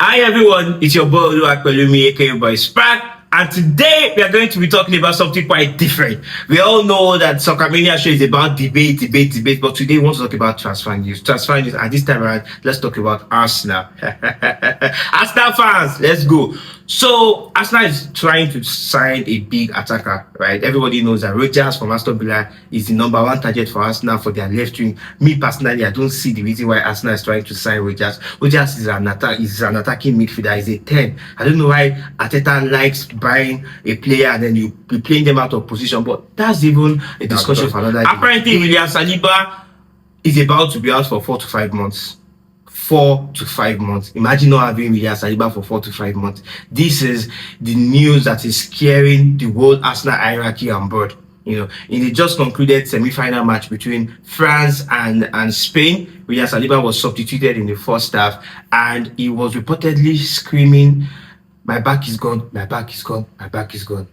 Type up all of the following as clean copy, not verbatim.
Hi everyone, it's your boy Oluwapelumi aka Boy Spark, and today we are going to be talking about something quite different. We all know that Soccer Mania show is about debate, but today we want to talk about transfer news. Transfer news, and this time around, let's talk about Arsenal. Arsenal fans, let's go. So Arsenal is trying to sign a big attacker, right? Everybody knows that Rodgers from Aston Villa is the number one target for Arsenal for their left wing. Me personally, I don't see the reason why Arsenal is trying to sign Rodgers. Rodgers is an attacking midfielder. He's a 10. I don't know why Arteta likes buying a player and then you be playing them out of position, but that's even a discussion for another day. Apparently, William Saliba is about to be out for 4 to 5 months. 4 to 5 months. Imagine not having Mikel Arteta for 4 to 5 months. This is the news that is scaring the whole Arsenal hierarchy on board. You know, in the just concluded semi-final match between France and Spain, Mikel Arteta was substituted in the first half, and he was reportedly screaming, "My back is gone, my back is gone, my back is gone."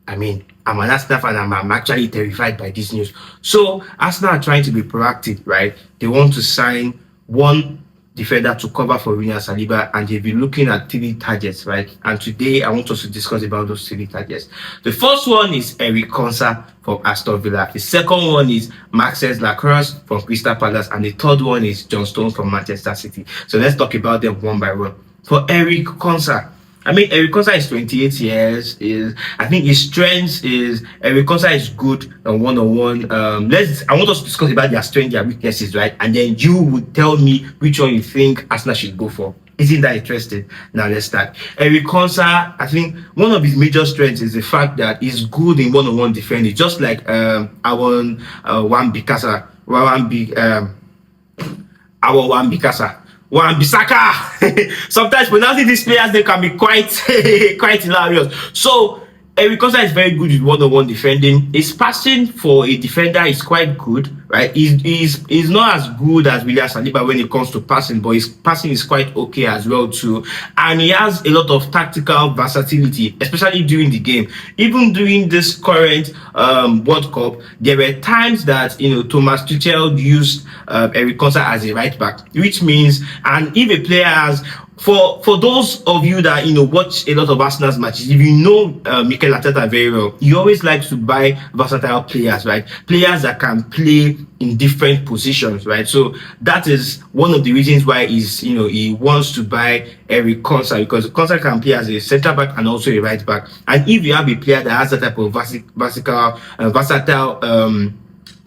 I mean, I'm an Arsenal fan and I'm actually terrified by this news. So Arsenal are trying to be proactive, right? They want to sign one defender to cover for William Saliba, and they'll be looking at 3 targets, right? And today I want us to discuss about those 3 targets. The first one is Eric Konsa from Aston Villa. The second one is Maxence Lacrosse from Crystal Palace, and the third one is John Stones from Manchester City. So let's talk about them one by one. For Eric Konsa, I mean, Eric Konsa is 28 years. I think his strength is Eric Konsa is good on one-on-one. I want us to discuss about their strengths, their weaknesses, right? And then you would tell me which one you think Arsenal should go for. Isn't that interesting? Now let's start. Eric Konsa, I think one of his major strengths is the fact that he's good in one-on-one defending, just like Wan-Bissaka. Sometimes pronouncing these players, they can be quite hilarious. So Eric Konsa is very good with one-on-one defending. His passing for a defender is quite good, right? He's not as good as William Saliba when it comes to passing, but his passing is quite okay as well too. And he has a lot of tactical versatility, especially during the game. Even during this current World Cup, there were times that Thomas Tuchel used Eric Konsa as a right back, which means, and if a player has, for those of you that watch a lot of Arsenal's matches, if you know Mikel Arteta very well, he always likes to buy versatile players, right? Players that can play in different positions, right? So that is one of the reasons why he wants to buy Eric Konsa, because Konsa can play as a centre back and also a right back. And if you have a player that has that type of versatile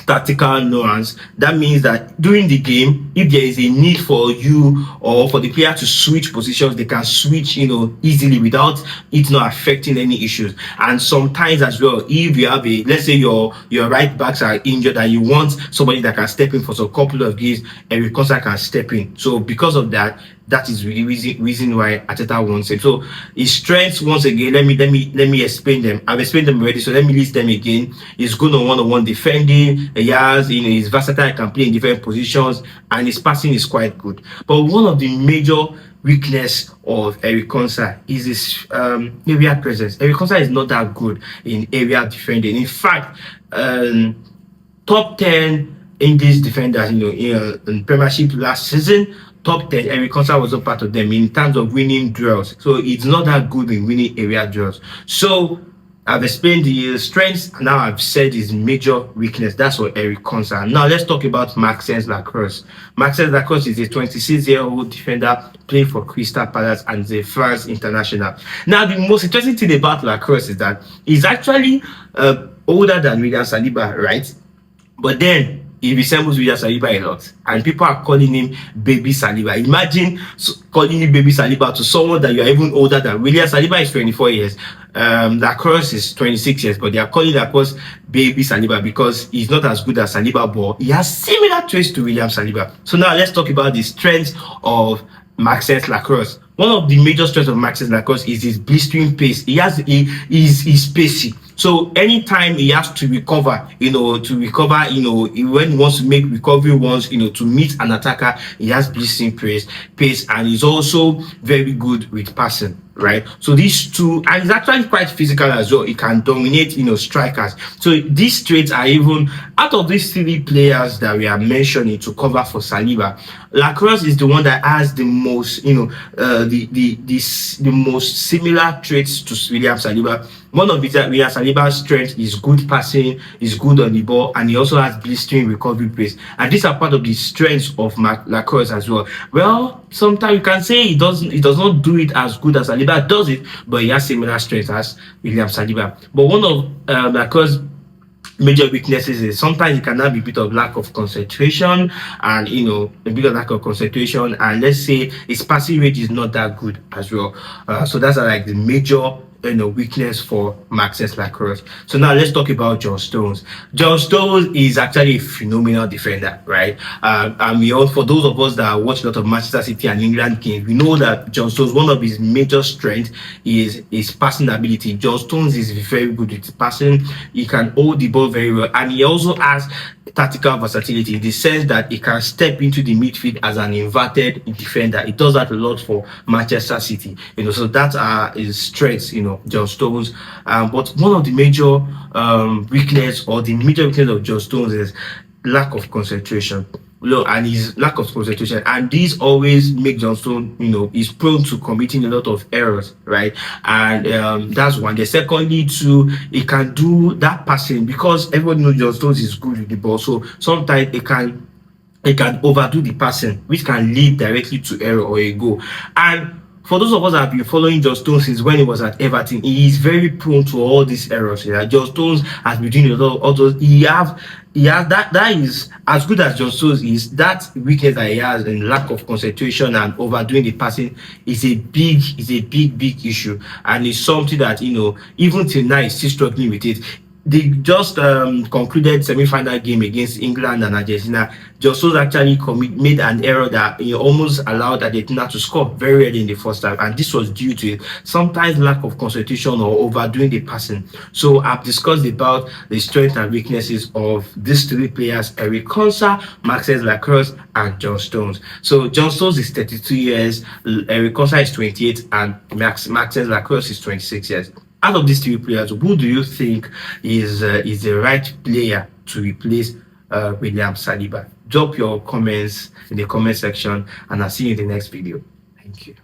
tactical nuance, that means that during the game, if there is a need for you or for the player to switch positions, they can switch easily without it not affecting any issues. And sometimes as well, if you have let's say your right backs are injured and you want somebody that can step in for some couple of games, Eric Konsa can step in. So because of that, that is really reason why Arteta wants him. So his strengths, once again, let me explain them. I've explained them already, so let me list them again. He's good on one-on-one defending. He has, he's versatile, can play in different positions, and his passing is quite good. But one of the major weakness of Eric Konsa is his area presence. Eric Konsa is not that good in area defending. In fact, top 10 English defenders, in Premiership last season, top 10, Eric Konsa was a part of them in terms of winning duels. So it's not that good in winning area duels. So I've explained the strengths. Now I've said his major weakness. That's for Eric Konsa. Now let's talk about Maxence Lacrosse. Maxence Lacrosse is a 26-year-old defender playing for Crystal Palace and is a France international. Now the most interesting thing about Lacrosse is that he's actually older than William Saliba, right? But then he resembles William Saliba a lot, and people are calling him Baby Saliba. Imagine calling him Baby Saliba to someone that you are even older than. William Saliba is 24 years, Lacrosse is 26 years, but they are calling Lacrosse Baby Saliba because he's not as good as Saliba, but he has similar traits to William Saliba. So now let's talk about the strengths of Maxence Lacrosse. One of the major strengths of Maxence Lacrosse is his blistering pace. He's pacey. So anytime he has to recover, when he wants to make recovery ones, to meet an attacker, he has blistering pace, and he's also very good with passing, right? So these two, and it's actually quite physical as well. It can dominate, strikers. So these traits are even out of these three players that we are mentioning to cover for Saliba. Lacrosse is the one that has the most, the most similar traits to William Saliba. One of William Saliba's strengths is good passing, is good on the ball, and he also has blistering recovery pace. And these are part of the strengths of Lacrosse as well. Well, sometimes you can say he does not do it as good as Saliba does it, but he has similar strengths as William Saliba. But one of Lacrosse major weaknesses is sometimes it can have a bit of lack of concentration, and a bit of lack of concentration, and let's say his passing rate is not that good as well. So that's like the major weakness for Maxence Lacrosse. So now let's talk about John Stones. John Stones is actually a phenomenal defender, right? And we all, for those of us that watch a lot of Manchester City and England games, we know that John Stones, one of his major strengths is his passing ability. John Stones is very good with passing. He can hold the ball very well, and he also has tactical versatility in the sense that he can step into the midfield as an inverted defender. He does that a lot for Manchester City, so that are his strengths, John Stones. But one of the major weakness, or the major weakness of John Stones, is lack of concentration. And his lack of concentration, and these always make John Stones, is prone to committing a lot of errors, right? And that's one. The secondly, too, he can do that passing, because everyone knows John Stones is good with the ball. So sometimes it can overdo the passing, which can lead directly to error or a goal. And for those of us that have been following John Stones since when he was at Everton, he is very prone to all these errors. John Stones has been doing a lot of all those. He has that is as good as John Stones is. That weakness that he has in lack of concentration and overdoing the passing is a big issue, and it's something that even till now he's still struggling with it. They just concluded semi-final game against England and Argentina. John Stones actually made an error that almost allowed Argentina to score very early in the first half, and this was due to sometimes lack of concentration or overdoing the passing. So I've discussed about the strengths and weaknesses of these three players: Eric Konsa, Maxence Lacrosse, and John Stones. So John Stones is 32 years, Eric Konsa is 28, and Maxence Lacrosse is 26 years. Out of these three players, who do you think is the right player to replace William Saliba? Drop your comments in the comment section, and I'll see you in the next video. Thank you.